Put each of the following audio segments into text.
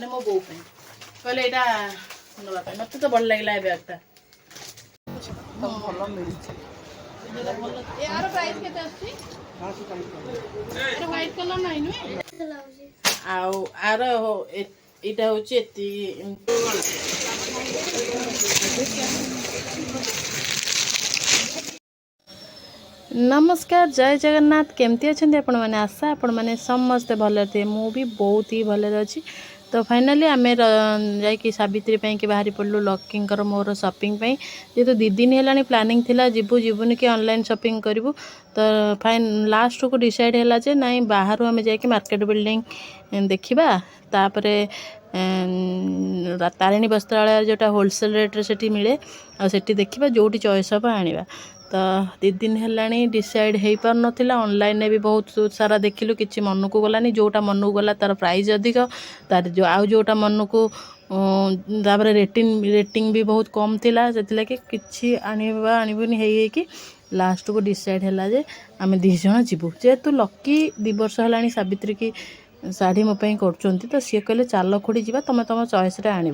ମାନେ ମୋ ବୋଉ ପାଇଁ କହିଲେ ଏଇଟା ନେବା ପାଇଁ। ମୋତେ ତ ଭଲ ଲାଗିଲା ଏ ବ୍ୟାଗ୍ଟା। ଭଲ ମିଳୁଛି। यार प्राइस केते अछि? व्हाइट कलर नाही नुए आउ आर एटा होची एति नमस्कार जय जगन्नाथ केमती अच्छा आपण मैंने आशा आपण मैंने समस्ते भल थे मु भी बहुत ही भल अच्छी। तो फाइनाली आम जा सावित्री की बाहरी पड़लु लक्कीर मोर सपिंग जेहेतु 2 दिन है प्लानिंग थिला जीवु जीवुनि कि ऑनलाइन शॉपिंग करूँ। तो फाइन लास्ट को डिसाइड है जे नाई बाहर आम जा मार्केट बिल्डिंग देखा तापर तारिणी वस्त्रालय जोटा होलसेल रेट्रे से मिले आठी देखा जो चॉइस हम आने। तो 2 दिन है डिसाइड हो पार नाला ऑनलाइन भी बहुत सारा देखिलु कि मन को गलानी जोटा मन को गला तार प्राइस अधिक तार जो आउ जोटा मन को तापर रेटिंग भी बहुत कम थिला से कि आनबुनि कि लास्ट को डिसाइड है आम 2 जन जीवु जेहेतु लकी 2 वर्ष है सावित्री की शाढ़ी मोपाई कर तो सी कहले चाल खुड़ी जा तुम तुम चॉइस आण।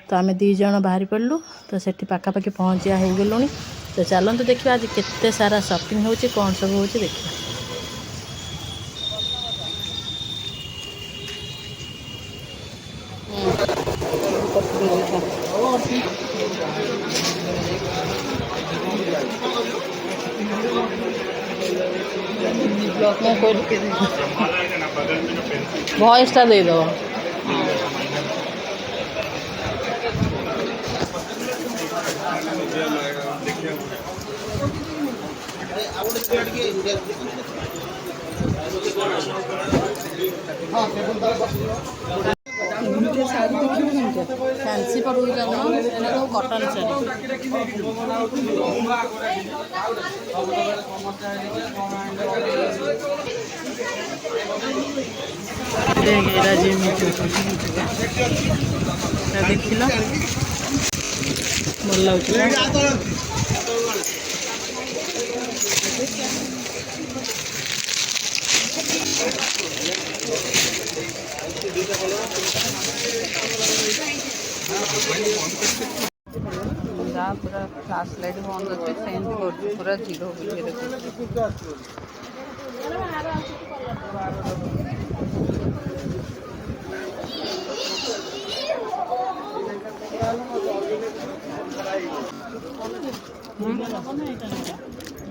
तो आम 2 जन बाहरी पड़लु तो से पाखापाखि पहुँचा हो गलुणी। तो चलते देखा आज केते सारा शॉपिंग होची कौन सब होची देखा। वॉइस टा दे दो फैंसी पड़ू कटन देख भल लगे पूरा फ्लैश लाइट बंद अच्छे सेंड पूरा 0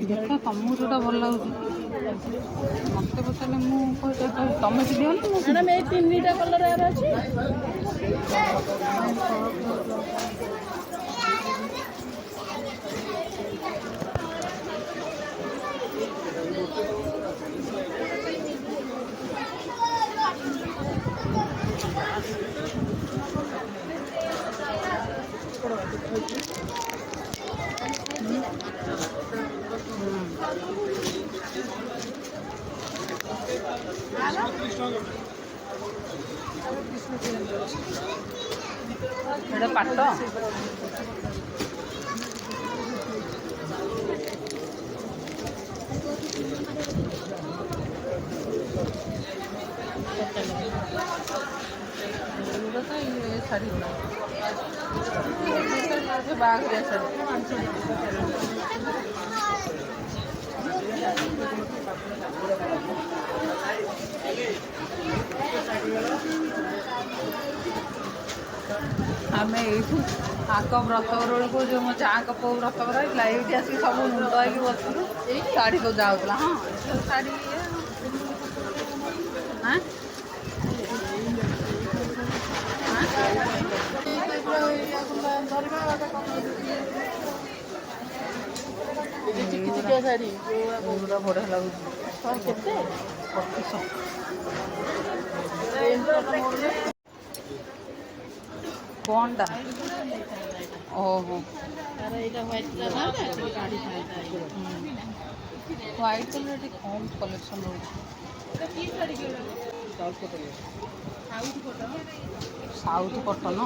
देख तुमको जोटा भल लगे मत पचारे मुझे तुम भी दियो ना मैडम 3टा कलर यार अच्छी पाट शाढ़ी बाघरिया शाढ़ी आम यू आक व्रत बेलू जो मो चा कप व्रत रही ये आसिक सब मुंड होगी बसलु शाढ़ी तो जाऊला हाँ शाढ़ी हाँ शाढ़ी पूरा बढ़िया लगुच कौन टा ओहो व्हाइट कलर कम कलेक्शन साउथ कटन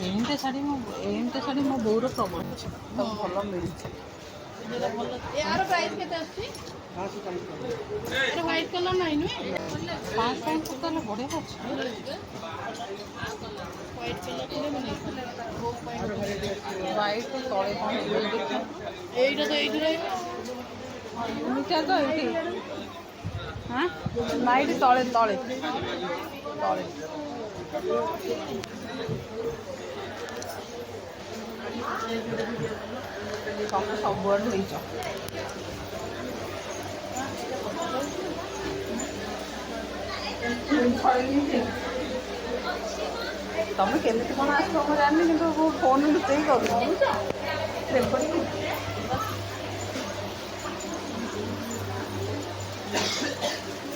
एमती शाढ़ी मो बोर प्रॉब्लम अच्छे तो भल मिलूँ यार प्राइस केते अछि ହ୍ୱାଇଟ୍ କଲର୍ ନାହିଁ ନୁହେଁ ତାହେଲେ ବଢ଼ିଆ ଅଛି। ହ୍ୱାଇଟ୍ କଲର୍ ଥିଲେ ମୁଁ ନେଇଥାନ୍ତି। ହ୍ୱାଇଟ୍ ତଳେ କ'ଣ ଦେଖିବା। ଏଇଟା ତ ଏଇଠି ରହିବ। ୟୁନିଟା ତ ଏଇଠି। ହଁ ନା ଏଇଠି ତଳେ ତଳେ ତଳେ ତମେ ସବୁଆଡ଼ୁ ହେଇଛ। ତମେ କେମିତି କ'ଣ ଆସିବ ମୁଁ ଜାଣିନି, କିନ୍ତୁ ମୁଁ ଫୋନ୍ ଲୁଚେଇ କରୁଛି। ରେକର୍ଡିଂ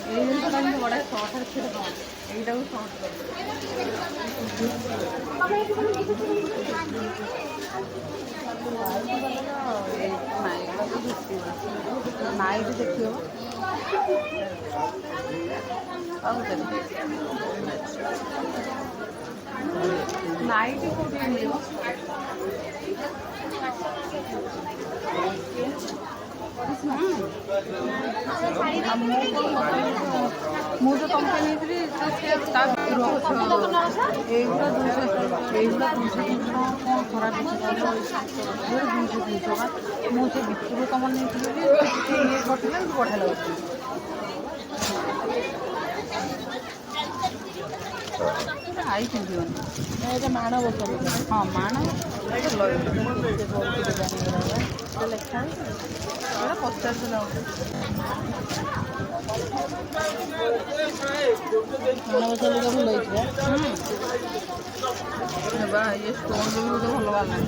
ଏଇ ଜିନିଷଟା କିନ୍ତୁ ବଢ଼ିଆ ସର୍ଟରେ କ୍ଷୀର କ'ଣ ଏଇଟାକୁ ସର୍ଟ ନାଇଟ୍ ଦେଖିବ ନାଇଟ୍ କୋଉଠି ମିଳିବ? ମୁଁ ତ ତମକୁ ନେଇଥିଲି ତା ଏଇଗୁଡ଼ା 200 କ'ଣ ଖରାପ ମୁଁ ସେ ଭିତରୁ ତମର ନେଇଥିଲି ଯେ ଇଏ କରିଥିଲେ ବଢ଼ିଆ ଲାଗୁଛି। ଆଇ ପିନ୍ଧିବନି ଏଇଟା ମାଣ ବସା ହଁ ମାଣ ଲେଖା ପଚାରୁଥିଲା ମାଣ ବସା ଲେଖା ଭଲ ହେଇଛି। ବା ଇଏ ଷ୍ଟୋନ୍ ବି ଗୋଟେ ଭଲ ବାହାରିଲାନି।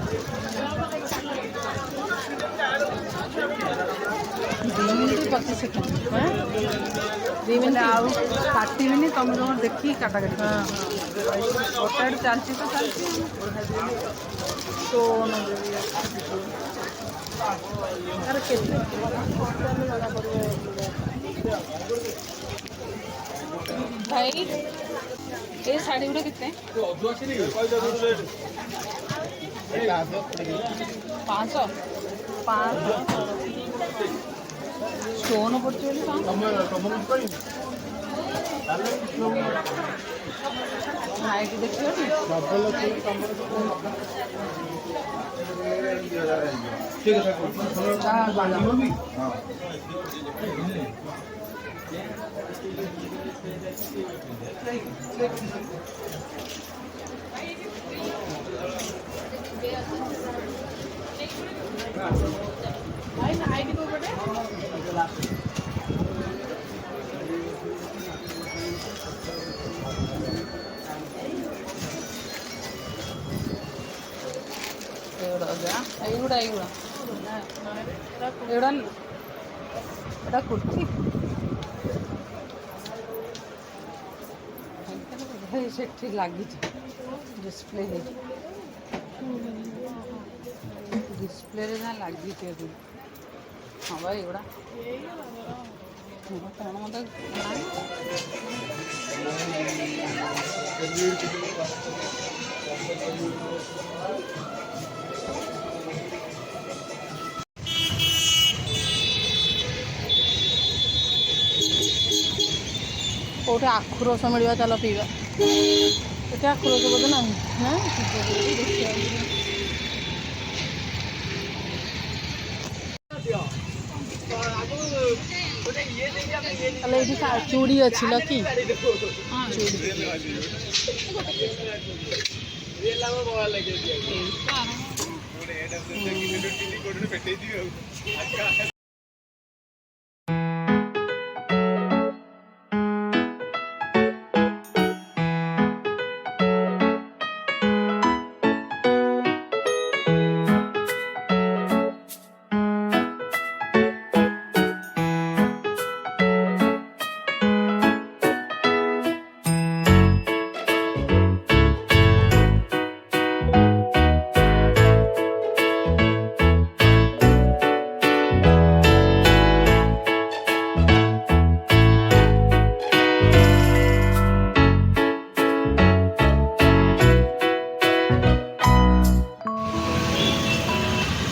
2 ମିନିଟ୍ 25 ସେକେଣ୍ଡ 2 ମିନିଟ୍ ଆଉ କାଟିବିନି, ତମେ ତମର ଦେଖିକି କାଟାକାଟି ଗୋଟେ ଆଡ଼େ ଚାଲିଛି ତ ଚାଲିଛି। ଷ୍ଟୋନ୍ ଭାଇ ଏ ଶାଢ଼ୀ ଗୁଡ଼ା କେତେ? 500 ଷ୍ଟୋନ୍ ପଡ଼ିଛି ବୋଲି 500। ନାଇଟ୍ ଦେଖିବନି এইগুলা এটা কুর্তি ସେଠି ଲାଗିଛି ଡିସପ୍ଲେ ହେଇଛି ଡିସପ୍ଲେରେ ଯାହା ଲାଗିଛି ଏବେ। ହଁ ଭାଇ ଏଗୁଡ଼ା କ'ଣ ମୋତେ କେଉଁଠି ଆଖୁ ରସ ମିଳିବ ଚାଲ ପିଇବା। ଏଠି ଆଖୁ ରସ ବୋଧେ ନାହିଁ ନା ତାହେଲେ ଏଇଠି ଚୁଡ଼ି ଅଛି ଲକି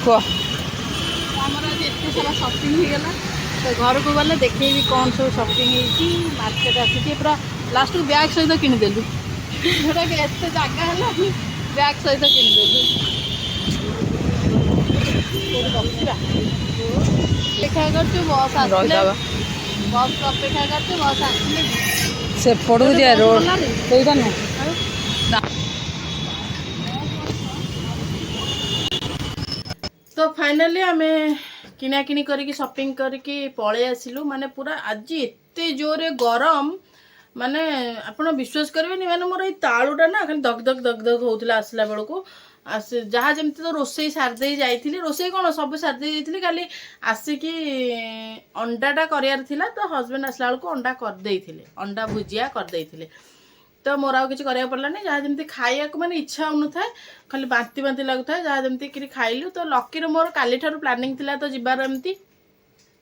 କୁହ। ଆମର ଆଜି ଏତେ ସାରା ସପିଂ ହେଇଗଲା, ତ तो घर को गले देखी कौन सब सपिंग मार्केट आसी पूरा लास्ट को बैग सहित किनीदेलु जोटा कि एत जगह है बैग सहित किनीदेलु अपेक्षा कर बस आसले बस अपेक्षा कर बस आसले से पड़ू जाए रोड कोई ना तो फाइनली आमे किना किनी करके शॉपिंग करके पळे आसिलु माने पूरा आज एते जोरे गरम माने आपण विश्वास करबेनी माने मोर ए ताळुटा ना खाली धक धक धक धक होउतला आसला बेलको आस जहा जेमती तो रोसई सार दे जाइथिली रोसई कोन सब सार दे जाइथिली खाली आसिकी अंडाटा करियार थिला तो हस्बैंड आसला बेलको अंडा कर देइथिले अंडा भुजिया कर देइथिले तो मोर आउ किछि करिया पड़लानी जहा जेमती खाइया को माने इच्छा होनु थाए खाली बांती बांती लागु थाए जहा जेमती कि खाइलु तो लकी रो मोर काली ठारू प्लानिंग थिला तो जिबार एमती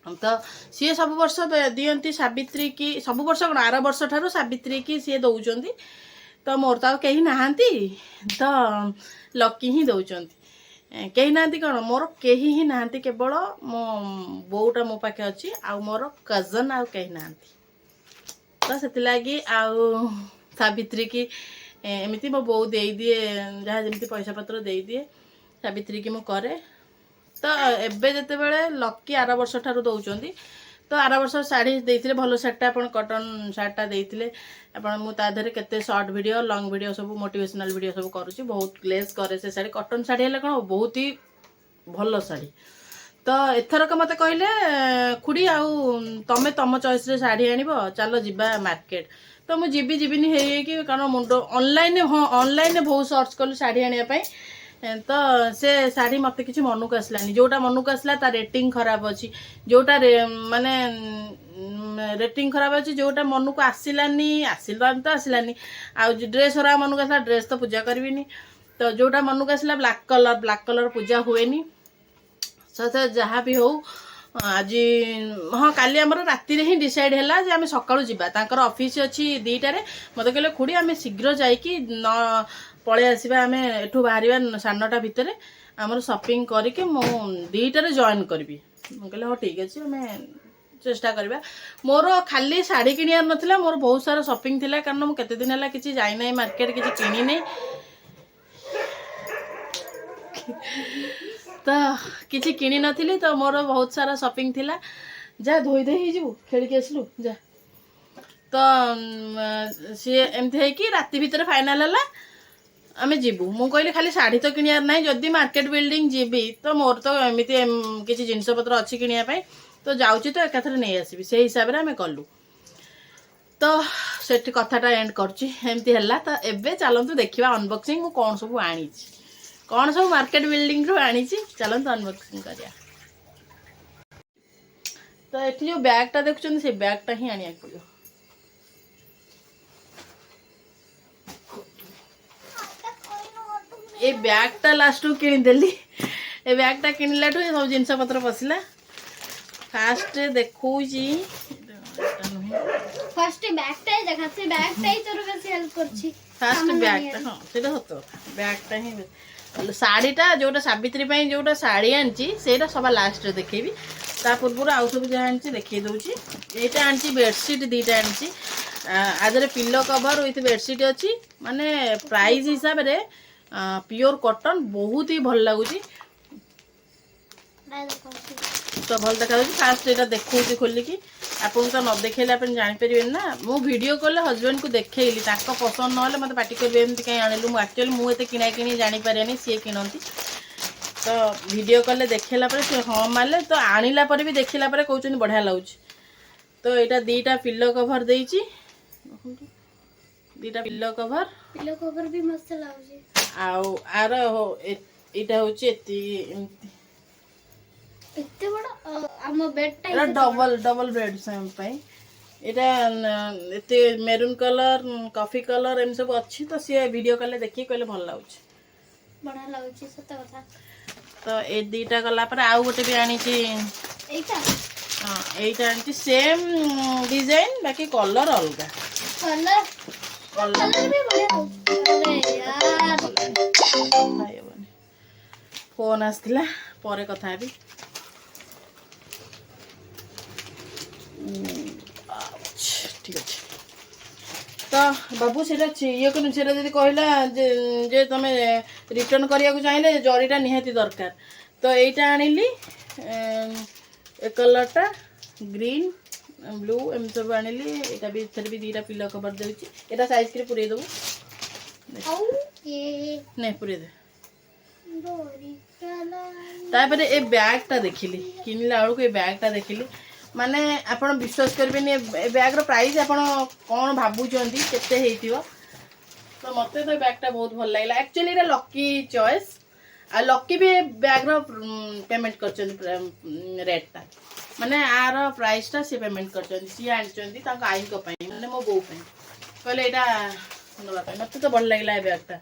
तो सी सब वर्ष दियंती सावित्री की सब वर्ष कौन आर वर्ष ठारू सावित्री की सी दौरान तो मोर तो कहीं नहांती तो लकी ही दौरान कहीं ना कौन मोर कहीं ही नहांती केवल मो बोटा मो पाखे अच्छी आउ मोर कजन आउ कहीं नहांती तो से लगी आउ सावित्री की एमती मो बो दे दिए जहाँ जमी पैसा पत्र दे दिए सावित्री की मु करे तो एबे जते बेले लकी आर वर्ष ठारू दौरान तो आर वर्ष शाढ़ी देते भल शाढ़ीटा आप कटन शाढ़ीटा देते आपड़ मुझे केते शॉर्ट वीडियो लॉन्ग वीडियो सब मोटिवेशनल वीडियो सब करुँची बहुत ग्लेज करे से शाढ़ी कटन शाढ़ी है कौन बहुत ही भल शाढ़ी तो एथरक मत कहले खुड़ी आउ तमें तुम चॉइस रे शाढ़ी आनिब चलो जीवा मार्केट तो मुझे जीविनी है कारण मुंड ऑनलाइन हाँ ऑनलाइन बहुत सर्च कलु शाढ़ी आने तो से शाढ़ी मत किसी मन को आसलानी जोटा मन को आसला ता रेटिंग खराब अच्छी जोटा माने रेटिंग खराब अच्छी जोटा मन को आसलानी आसलानी तो आसलानी आ ड्रेस हरा मन को आसला ड्रेस तो पूजा करबीनी तो जोटा मन को आसला ब्लैक कलर पूजा हुएनी सत जहाँ भी हो आज हाँ काली आमर राति ही डिसाइड है जे आम सकाळु जीवा तांकर ऑफिस अच्छी 2टारे मत कहले खुड़ी आम शीघ्र जाइकी न पळे आसीबा आम एठू बाहर 9:30 भितर आमर शॉपिंग करके मु 2टारे जॉइन करबी कहले हाँ ठीक अच्छे आम चेष्टा करबा मोर खाली शाढ़ी किनियार नथिला मोर बहुत सारा शॉपिंग थिला कारण मु केते दिन हला किछि जाई नै मार्केट किछि किनी नै तो किसी किनी नथिली तो मोर बहुत सारा शॉपिंग थिला जा धोई दे जीवु खेल के आसलु जा तो सी एमती है कि राति भितर फाइनल है आम जीवु मु कहली खाली शाढ़ी तो किनियार ना जदि मार्केट बिल्डिंग जीवी तो मोर तो एमती किसी जिनस पत्र अच्छी किनिया तो जाऊँगी तो एकाथरे नहीं आसबि से हिसाब से आम कलु तो सेठी कथाटा एंड करची एमती है तो एबे चलतु देखा अनबॉक्सिंग मु कौन सब आनी कौन सब मार्केट बिल्डिंग रू आनी चलते अनबॉक्सिंग करिया तो ये जो बैगटा देखुं से बैगटा ही आनिया पड़ो ये बैगटा लास्ट किनीदेली ये बैगटा किणला सब जिनस पत्र पशिला फास्ट देखो फास्ट बैगटा देखा से बैगटा ही तोर बेसी हेल्प करछि फास्ट बैगटा हां सेटा सतो बैगटा ही शाढ़ीटा जोटा सावित्री जोटा शाढ़ी आनी से सब लास्ट देखेबी ता पूर्व आउ सब जहाँ आनी देखे दूसरी यहाँ आनी बेडसीट 2टा आनी आधे पिलो कवर विथ बेडसीट अच्छी माने प्राइस हिसाब रे प्योर कॉटन बहुत ही भल लगुच तो भल देखा फास्ट यहाँ देखा खोलिकी आपन तो न देखेले आप जापर ना मु वीडियो कले हजबैंड को देखली पसंद ना मत पार्टी करेंगे एमती कहीं आणलु मुझे मुझे किना कि जापर सी किणती तो वीडियो कले देखेला सी हाँ मारे तो आणला भी देखला कहते बढ़िया लगुच तो यहाँ 2टा पिलो कवर देती 2टा पिलो कवर भी मस्त लाଗୁଛି आउ आर एटा होची एते बड़ हम बेडटा डबल बेड सेम पई एटा एते मेरून कलर कॉफी कलर एम सब अच्छी तो सी वीडियो कले देखी कहले भल लाଗୁଛି बढ़िया लाଗୁଛି सत कथा तो ए 2टा गला पर आउ गोटे भी आनी ची एटा हां एटा आनी सेम डिजाइन बाकी कलर अलगा कलर भी बढ़िया अरे यार फोन आसला परे कथा भी ঠিক ଅଛି। ତ ବାବୁ ସେଇଟା ଇଏ କରୁ ସେଇଟା ଯଦି କହିଲା ଯେ ତମେ ରିଟର୍ନ କରିବାକୁ ଚାହିଁଲେ ଜରିଟା ନିହାତି ଦରକାର। ତ ଏଇଟା ଆଣିଲି ଏ କଲର୍ଟା ଗ୍ରୀନ୍ ବ୍ଲୁ ଏମିତି ସବୁ ଆଣିଲି। ଏଇଟା ବି ଏଥିରେ ବି 2ଟା ପିଲା କଭର ଦେଉଛି। ଏଇଟା ସାଇଜ୍ରେ ପୁରେଇ ଦେବୁ ନାଇଁ ପୁରେଇ ଦେ। ତାପରେ ଏ ବ୍ୟାଗ୍ଟା ଦେଖିଲି କିଣିଲା ବେଳକୁ ଏ ବ୍ୟାଗ୍ଟା ଦେଖିଲି ମାନେ ଆପଣ ବିଶ୍ୱାସ କରିବେନି ଏ ବ୍ୟାଗ୍ର ପ୍ରାଇସ୍ ଆପଣ କ'ଣ ଭାବୁଛନ୍ତି କେତେ ହେଇଥିବ। ତ ମୋତେ ତ ଏ ବ୍ୟାଗ୍ଟା ବହୁତ ଭଲ ଲାଗିଲା। ଆକ୍ଚୁଆଲି ଏଇଟା ଲକି ଚଏସ୍ ଆଉ ଲକି ବି ଏ ବ୍ୟାଗ୍ର ପେମେଣ୍ଟ କରିଛନ୍ତି ରେଟ୍ଟା ମାନେ ଆର ପ୍ରାଇସ୍ଟା ସିଏ ପେମେଣ୍ଟ କରିଛନ୍ତି। ସିଏ ଆଣିଛନ୍ତି ତାଙ୍କ ଆଈଙ୍କ ପାଇଁ ମାନେ ମୋ ବୋଉ ପାଇଁ କହିଲେ ଏଇଟା ନେବା ପାଇଁ। ମୋତେ ତ ଭଲ ଲାଗିଲା ଏ ବ୍ୟାଗ୍ଟା।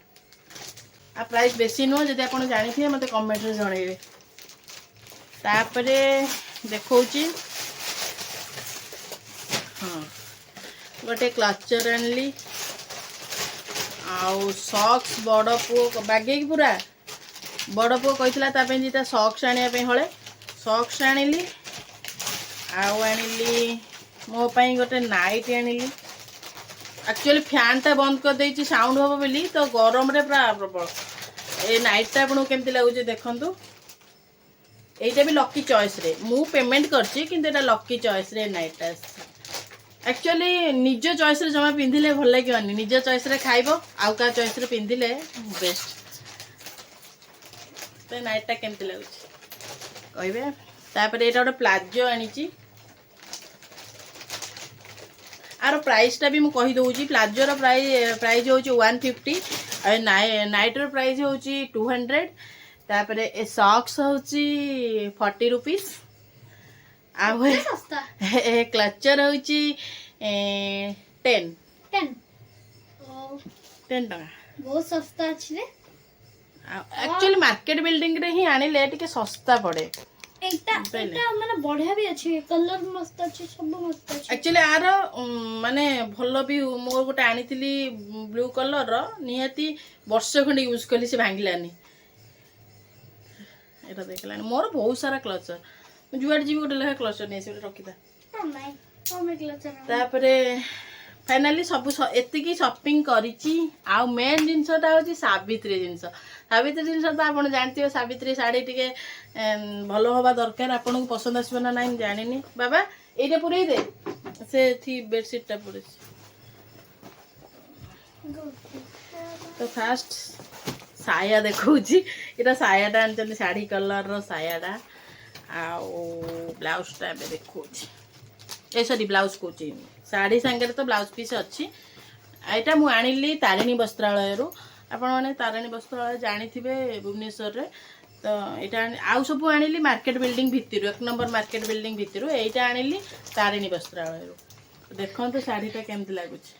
ଆଉ ପ୍ରାଇସ୍ ବେଶୀ ନୁହଁ। ଯଦି ଆପଣ ଜାଣିଥିବେ ମୋତେ କମେଣ୍ଟରେ ଜଣେଇବେ। ତାପରେ ଦେଖଉଛି ହଁ ଗୋଟେ କ୍ଲଚର୍ ଆଣିଲି ଆଉ ସକ୍ସ ବଡ଼ ପୁଅ ବାଗେଇକି ପୁରା ବଡ଼ ପୁଅ କହିଥିଲା ତା ପାଇଁ 2ଟା ସକ୍ସ ଆଣିବା ପାଇଁ ହଳେ ସକ୍ସ ଆଣିଲି। ଆଉ ଆଣିଲି ମୋ ପାଇଁ ଗୋଟେ ନାଇଟ୍ ଆଣିଲି। ଆକ୍ଚୁଆଲି ଫ୍ୟାନ୍ଟା ବନ୍ଦ କରିଦେଇଛି ସାଉଣ୍ଡ ହେବ ବୋଲି ତ ଗରମରେ ପୁରା ପ୍ରବଳ। ଏ ନାଇଟ୍ଟା ଆପଣଙ୍କୁ କେମିତି ଲାଗୁଛି ଦେଖନ୍ତୁ। এইটা ବି ଲକି ଚଏସ୍ରେ ମୁଁ ପେମେଣ୍ଟ କରିଛି କିନ୍ତୁ ଏଇଟା ଲକି ଚଏସ୍ରେ ନାଇଟ୍ଟା ଆସିଛି। ଆକ୍ଚୁଆଲି ନିଜ ଚଏସ୍ରେ ଜମା ପିନ୍ଧିଲେ ଭଲ ଲାଗିବନି। ନିଜ ଚଏସ୍ରେ ଖାଇବ ଆଉ କାହା ଚଏସ୍ରେ ପିନ୍ଧିଲେ ବେଷ୍ଟ। ତ ନାଇଟ୍ଟା କେମିତି ଲାଗୁଛି କହିବେ। ତାପରେ ଏଇଟା ଗୋଟେ ପ୍ଲାଜୋ ଆଣିଛି। ଆର ପ୍ରାଇସ୍ଟା ବି ମୁଁ କହିଦେଉଛି। ପ୍ଲାଜୋର ପ୍ରାଇସ୍ ହେଉଛି 150 ଆଉ ନାଇଟ୍ର ପ୍ରାଇସ୍ ହେଉଛି 200। ତାପରେ ଏ ସକ୍ସ ହେଉଛି 40 रुपीस ଆଉ ଏ କ୍ଲଚର୍ ହେଉଛି 10 ଟଙ୍କା। ବହୁତ ଶସ୍ତା ଅଛି ରେ। ଆକ୍ଚୁଆଲି ମାର୍କେଟ ବିଲ୍ଡିଂରେ ହିଁ ଆଣିଲେ ଟିକେ ଶସ୍ତା ପଡ଼େ। ଏଇଟା ମାନେ ବଢିଆ ବି ଅଛି। କଲର ମସ୍ତ ଅଛି ସବୁ ମସ୍ତ ଅଛି। ଆକ୍ଚୁଆଲି ଆର ମାନେ ଭଲ ବି ମୋର ଗୋଟେ ଆଣିଥିଲି ବ୍ଲୁ କଲର୍ର ନିହାତି ବର୍ଷେ ଖଣ୍ଡେ ୟୁଜ୍ କଲି ସେ ଭାଙ୍ଗିଲାନି। ଏଇଟା ଦେଖିଲାଣି ମୋର ବହୁତ ସାରା କ୍ଲଚର୍। ମୁଁ ଯୁଆଡ଼େ ଯିବି ଗୋଟେ ଲେଖା କ୍ଲଚର୍ ନେଇ ଆସିବି ରଖିଥା। ତାପରେ ଫାଇନାଲି ସବୁ ଏତିକି ସପିଂ କରିଛି। ଆଉ ମେନ୍ ଜିନିଷଟା ହେଉଛି ସାବିତ୍ରୀ ଜିନିଷ। ସାବିତ୍ରୀ ଜିନିଷ ତ ଆପଣ ଜାଣିଥିବେ ସାବିତ୍ରୀ ଶାଢ଼ୀ ଟିକେ ଭଲ ହେବା ଦରକାର। ଆପଣଙ୍କୁ ପସନ୍ଦ ଆସିବ ନା ନାହିଁ ଜାଣିନି। ବାବା এইটা পুরেই দে সে বেডସିটটা পড়েছে। তো ফার্স্ট সায়া দেখছি। এটা সায়াটা আনছেন শাড়ি কলর্র সায়াটা ଆଉ ବ୍ଲାଉଜଟା ଏବେ ଦେଖାଉଛି। ସରି ବ୍ଲାଉଜ କହୁଛି ଶାଢ଼ୀ ସାଙ୍ଗରେ ତ ବ୍ଲାଉଜ ପିସ୍ ଅଛି। ଏଇଟା ମୁଁ ଆଣିଲି ତାରିଣୀ ବସ୍ତ୍ରାଳୟରୁ। ଆପଣମାନେ ତାରିଣୀ ବସ୍ତ୍ରାଳୟ ଜାଣିଥିବେ ଭୁବନେଶ୍ୱରରେ। ତ ଏଇଟା ଆଉ ସବୁ ଆଣିଲି ମାର୍କେଟ ବିଲ୍ଡିଂ ଭିତରୁ 1 ନମ୍ବର ମାର୍କେଟ ବିଲ୍ଡିଂ ଭିତରୁ। ଏଇଟା ଆଣିଲି ତାରିଣୀ ବସ୍ତ୍ରାଳୟରୁ। ଦେଖନ୍ତୁ ଶାଢ଼ୀଟା କେମିତି ଲାଗୁଛି।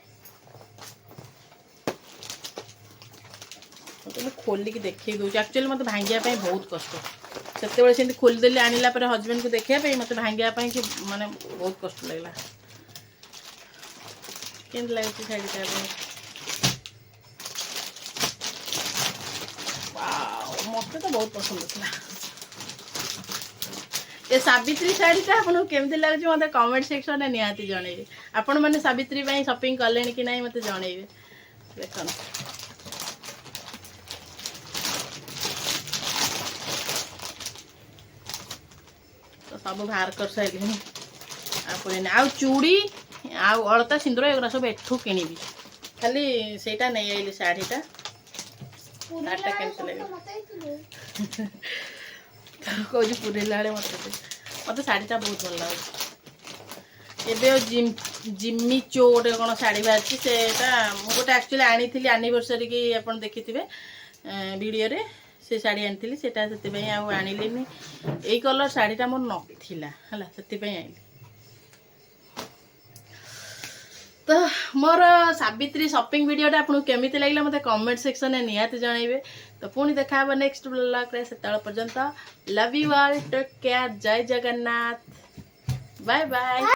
ମୁଁ ଖୋଲିକି ଦେଖେଇ ଦେଉଛି। ଆକ୍ଚୁଆଲି ମୋତେ ଭାଙ୍ଗିବା ପାଇଁ ବହୁତ କଷ୍ଟ। ସେତେବେଳେ ସେମିତି ଖୋଲିଦେଲି ଆଣିଲା ପରେ ହଜବେଣ୍ଡକୁ ଦେଖିବା ପାଇଁ ମୋତେ ଭାଙ୍ଗିବା ପାଇଁ କି ମାନେ ବହୁତ କଷ୍ଟ ଲାଗିଲା। କେମିତି ଲାଗୁଛି ଶାଢ଼ୀଟା ଆପଣଙ୍କୁ? ମୋତେ ତ ବହୁତ ପସନ୍ଦ ଥିଲା। ଏ ସାବିତ୍ରୀ ଶାଢ଼ୀଟା ଆପଣଙ୍କୁ କେମିତି ଲାଗୁଛି ମୋତେ କମେଣ୍ଟ ସେକ୍ସନରେ ନିହାତି ଜଣେଇବେ। ଆପଣମାନେ ସାବିତ୍ରୀ ପାଇଁ ସପିଂ କଲେଣି କି ନାହିଁ ମୋତେ ଜଣେଇବେ। ଦେଖନ୍ତୁ ତ ସବୁ ବାହାର କରିସାରିଲିଣି। ଆଉ ଚୁଡ଼ି ଆଉ ଅଳତା ସିନ୍ଦୁର ଏଗୁଡ଼ା ସବୁ ଏଠୁ କିଣିବି। ଖାଲି ସେଇଟା ନେଇ ଆଇଲି ଶାଢ଼ୀଟା। ଶାଢ଼ୀଟା କେମିତି ଲାଗିଲା କହୁଛି ପୁରେଇଲା ବେଳେ ମୋତେ ଶାଢ଼ୀଟା ବହୁତ ଭଲ ଲାଗୁଛି। ଏବେ ଆଉ ଜିମି ଚୋ ଗୋଟେ କ'ଣ ଶାଢ଼ୀ ବାହାରିଛି। ସେଇଟା ମୁଁ ଗୋଟେ ଆକ୍ଚୁଆଲି ଆଣିଥିଲି ଆନିଭର୍ସରୀ କି ଆପଣ ଦେଖିଥିବେ ଭିଡ଼ିଓରେ। ସେ ଶାଢ଼ୀ ଆଣିଥିଲି ସେଇଟା ସେଥିପାଇଁ ଆଉ ଆଣିଲିନି। ଏଇ କଲର୍ ଶାଢ଼ୀଟା ମୋର ନଥିଲା ହେଲା ସେଥିପାଇଁ ଆଣିଲି। ତ ମୋର ସାବିତ୍ରୀ ସପିଂ ଭିଡ଼ିଓଟା ଆପଣଙ୍କୁ କେମିତି ଲାଗିଲା ମୋତେ କମେଣ୍ଟ ସେକ୍ସନରେ ନିହାତି ଜଣାଇବେ। ତ ପୁଣି ଦେଖା ହେବ ନେକ୍ସଟ ବ୍ଲଗ୍ରେ। ସେତେବେଳେ ପର୍ଯ୍ୟନ୍ତ love you all, take care, Jay Jagannath, bye bye.